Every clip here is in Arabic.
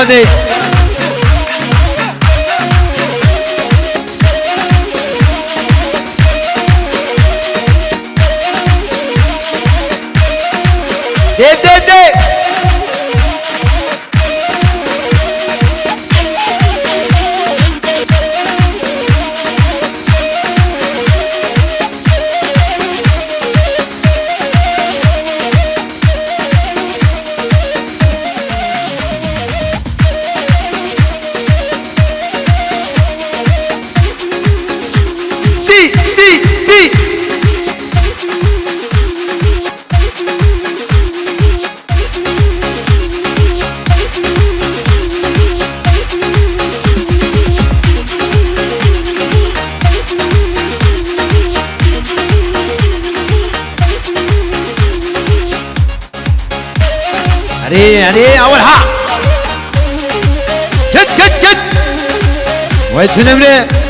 محمدي دي علي اولها كت ويتسلم لي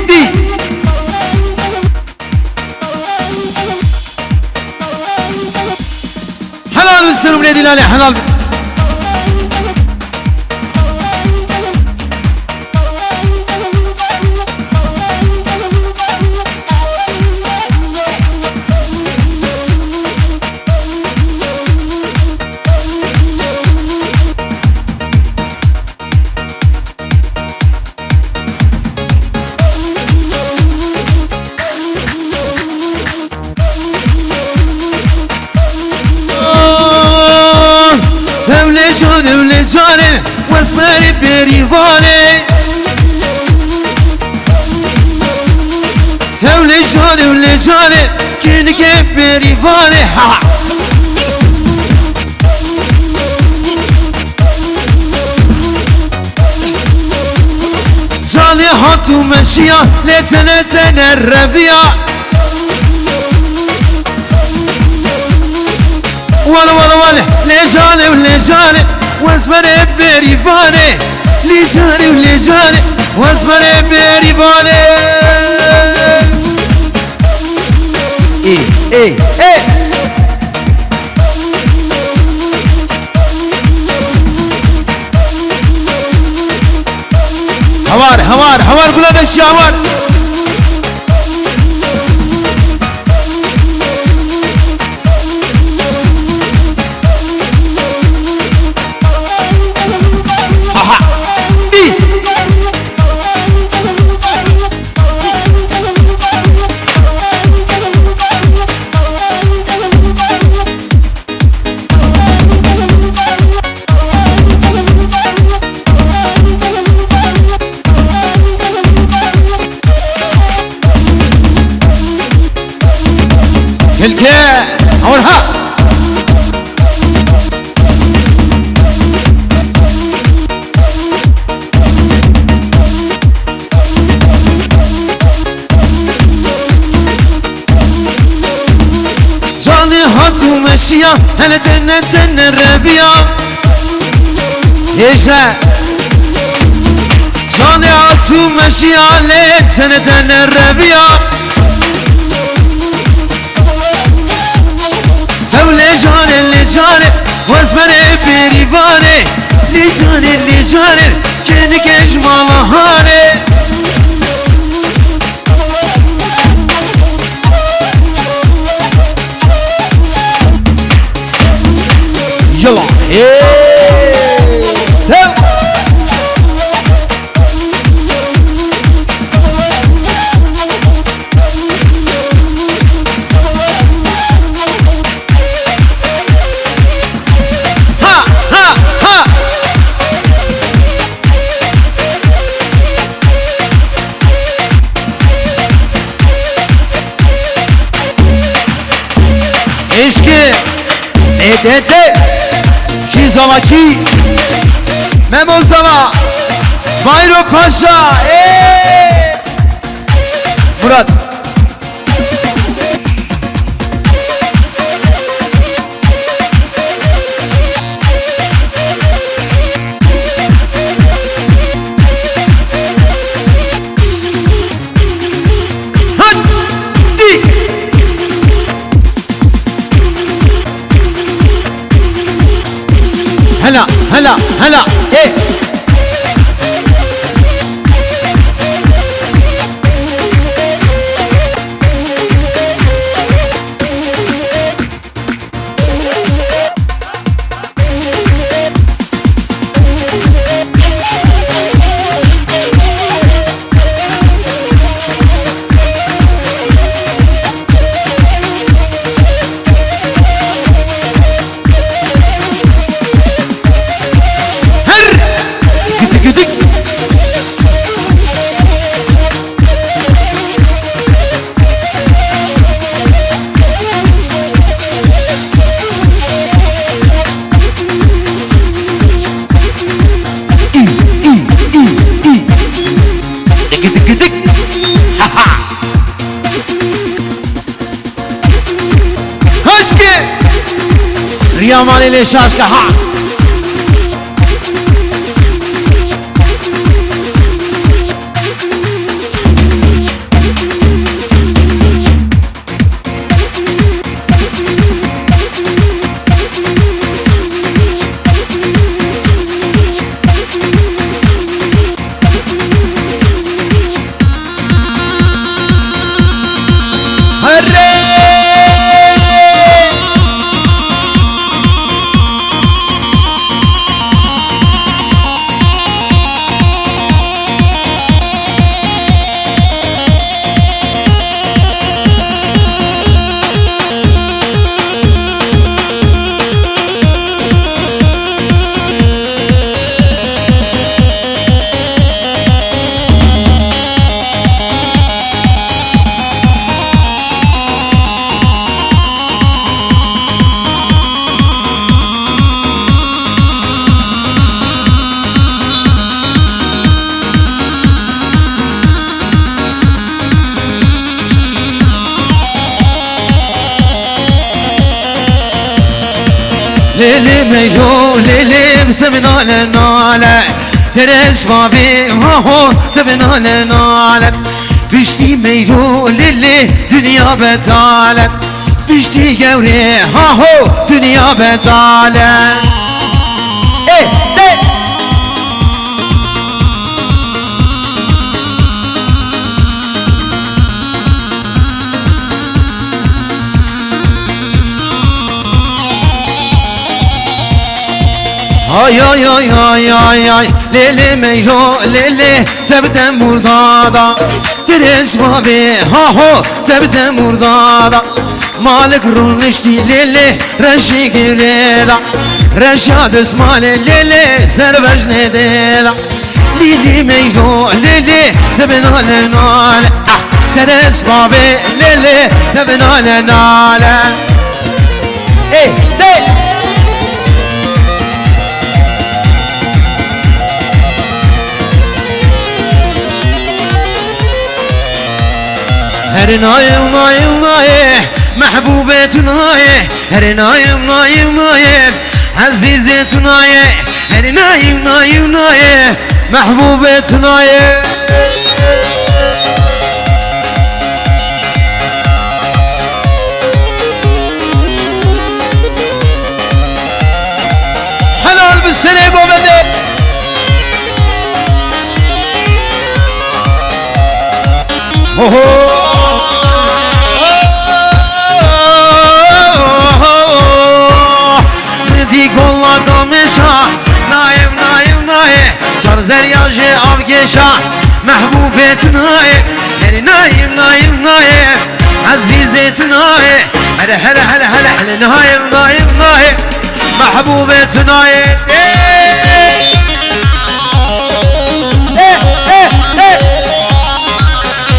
دي حلال السر ولادي لالي حلال ولجاني واسمري بريفاني سولي شوني ولجاني كينك بريفاني جاني حطو مشيا لتنتن الربيع ولا لجاني واسمري بريفاني لجاني واسمري بريفاني ايه هوار قولوا نفسي هوار الكاء أولها جاني هاتو مشيا هلا تنتن الربيع يشا جاني هاتو مشيا ليت تنتن الربيع لجاني واسمري بريفاني لجاني كأنك اجمل هاني Dede Kizavaki Memozava Bayro Paşa Murat هلا هلا هلا ايه ريا مالي ليشاش كها ليلي ميجو ليلي بتبنا لناله ترس بابي هو تبنا لناله بيشتي ميجو ليلي دنيا بتاله بيشتي قوري هو دنيا بتاله ايه ايه آی آی آی آی آی آی لیلی میو لیلی تبت مردادا درس بابی ها هو تبت مردادا مالک رونشتی لیلی رشی گریدا رشاد اسمال لیلی سربش ندیدا لیلی میو لیلی تبنا لنال درس بابی لیلی تبنا لنال ای ای هر نايم نايم نايم محبوبتنا هر نايم نايم نايم عزيزتنا هر نايم نايم نايم محبوبتنا حلال بالسنة قومدي زرياجي أفجيشا محبوبتناي هل نايم نايم نايم عزيزتناي هل هل هل هل هل نايم نايم نايم محبوبتناي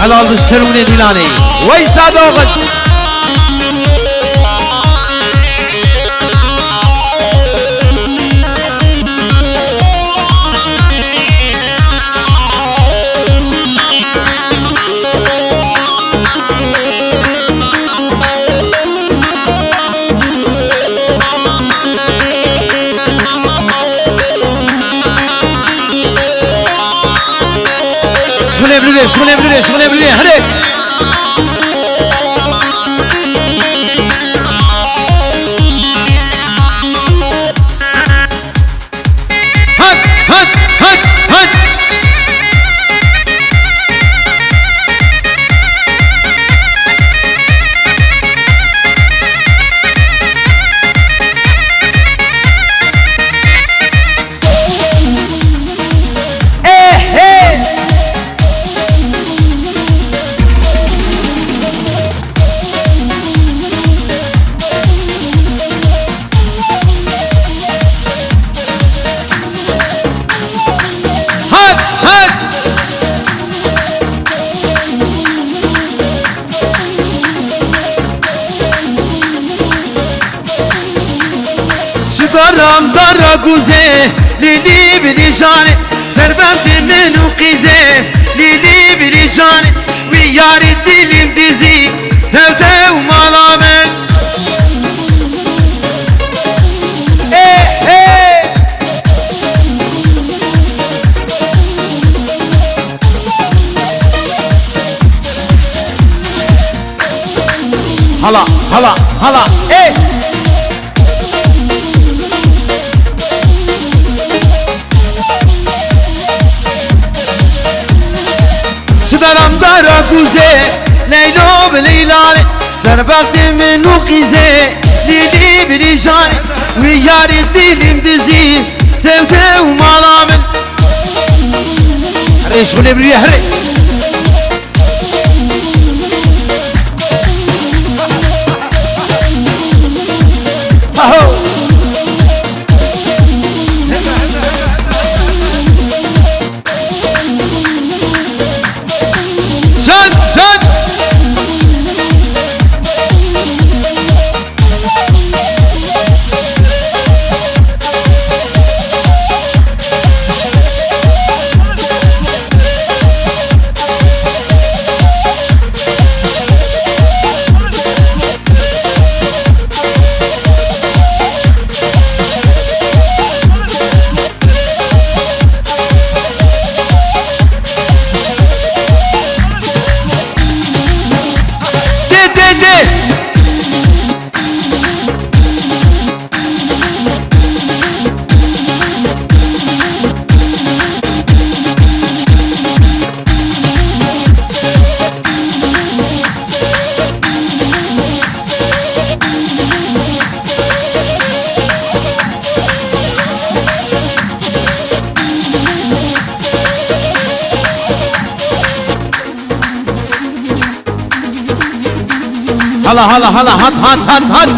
حلال بالسلوني ديلاني ويسا دوغد شغلي بلي هريك دارم دارا گوزه لیلی بلی جانه سربت منو قیزه لیلی بلی جانه وی یاری دیلیم دیزی تلته و مالا من هلا هلا هلا دارم دارا گوزه لیلو بلیلاله سربخت منو قیزه لیلی بلی جانه وی یاری دیلیم دیزی تمته و مالا من هره شغلی بلی هره اهو هلا هلا هلا هات هات هات هات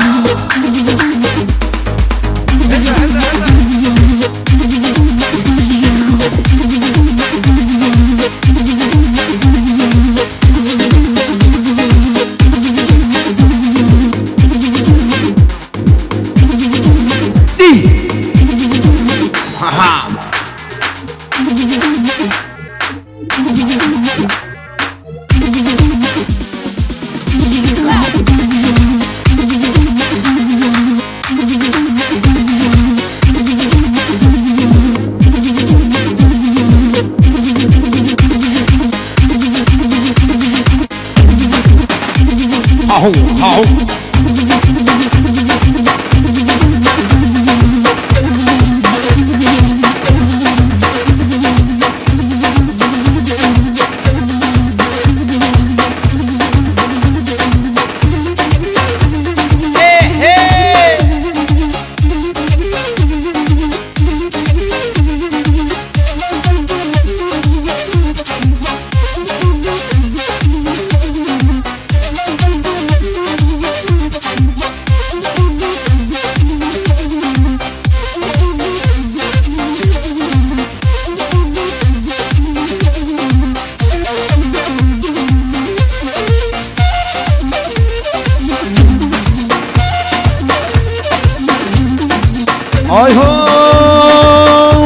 آی هو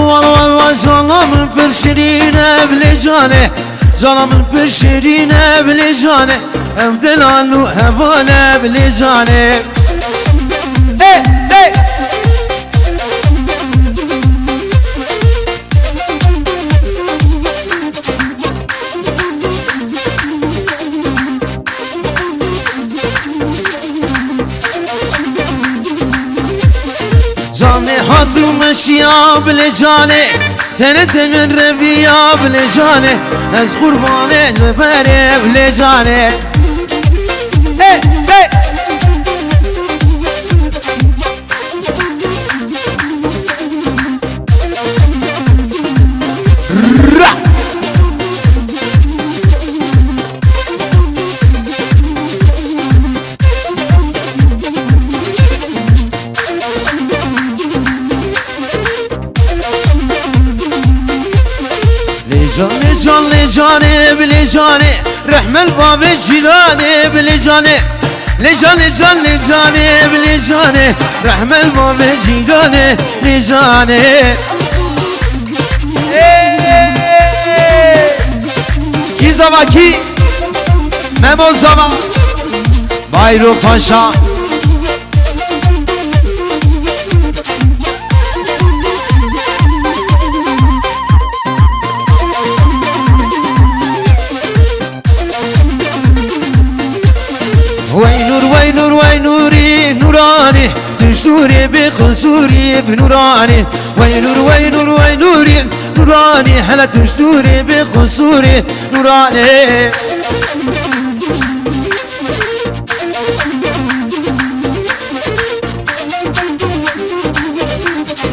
والله جانم پر شیرینه بلی جانه جانم پر شیرینه بلی جانه ام دلانو هوانه بلی جانه جانه هاتو مشیا بلی جانه تنت من ربیا بلی جانه از قربانه ببره بلی جانه جاني جاني بلي جاني رحم الباب جيلاني بلي جاني لجاني جاني جاني بلي جاني رحم الباب جيلاني لجاني کی زبا کی ممو زبا بایرو پاشا وينور وينور وينوري نوراني تشتوري بقصوري بنوراني وينور وينور وينوري نوراني حلا تشتوري بقصوري نوراني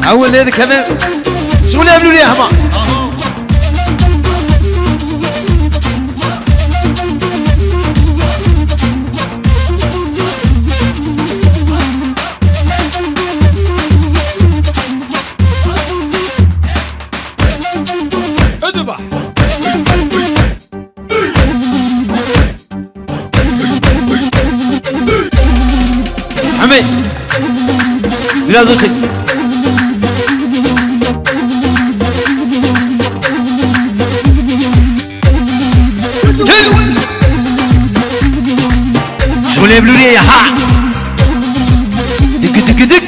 اول هذا كمان شغل يعملوا لي هما حميد biraz o çeksin. Gel. Şöyle bluriye ya ha. Dik dik dik.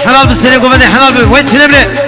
حلال بالسنة قبلي حلال وين تنبلي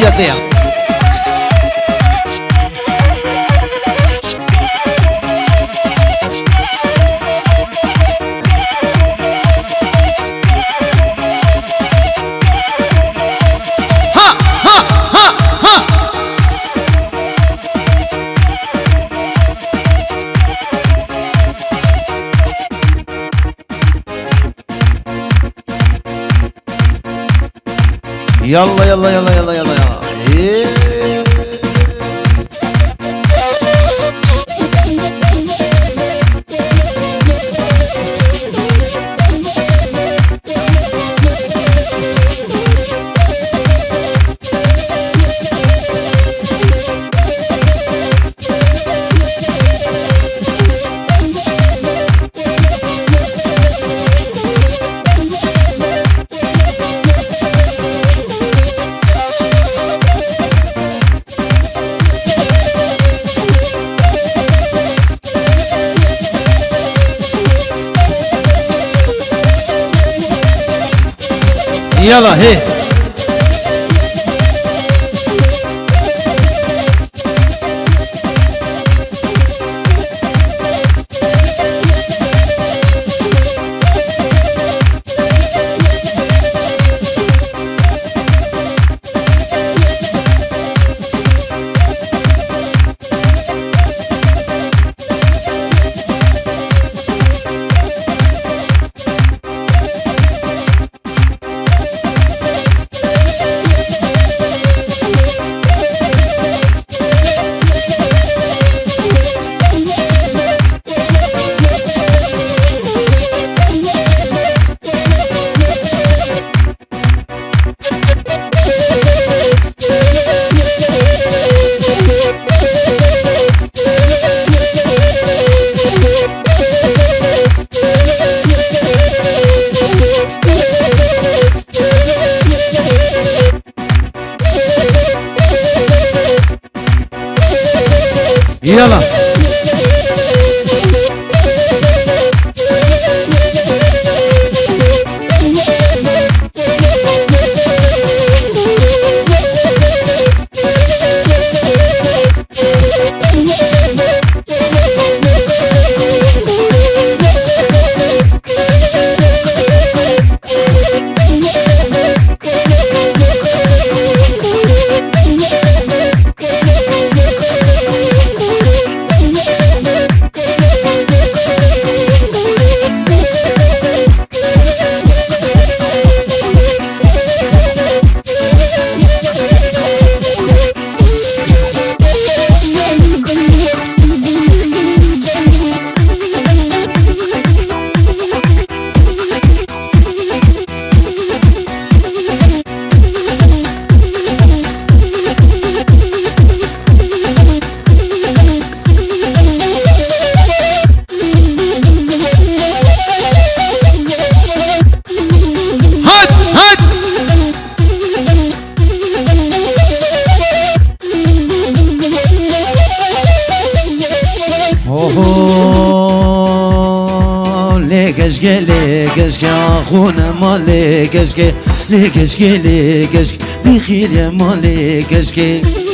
يديها يلا يلا يلا يلا يلا يلا يلا هي يلا كشكي لي كشكي اخونا مالي كشكي لي كشكي لي كشكي لي خيل يا مالي كشكي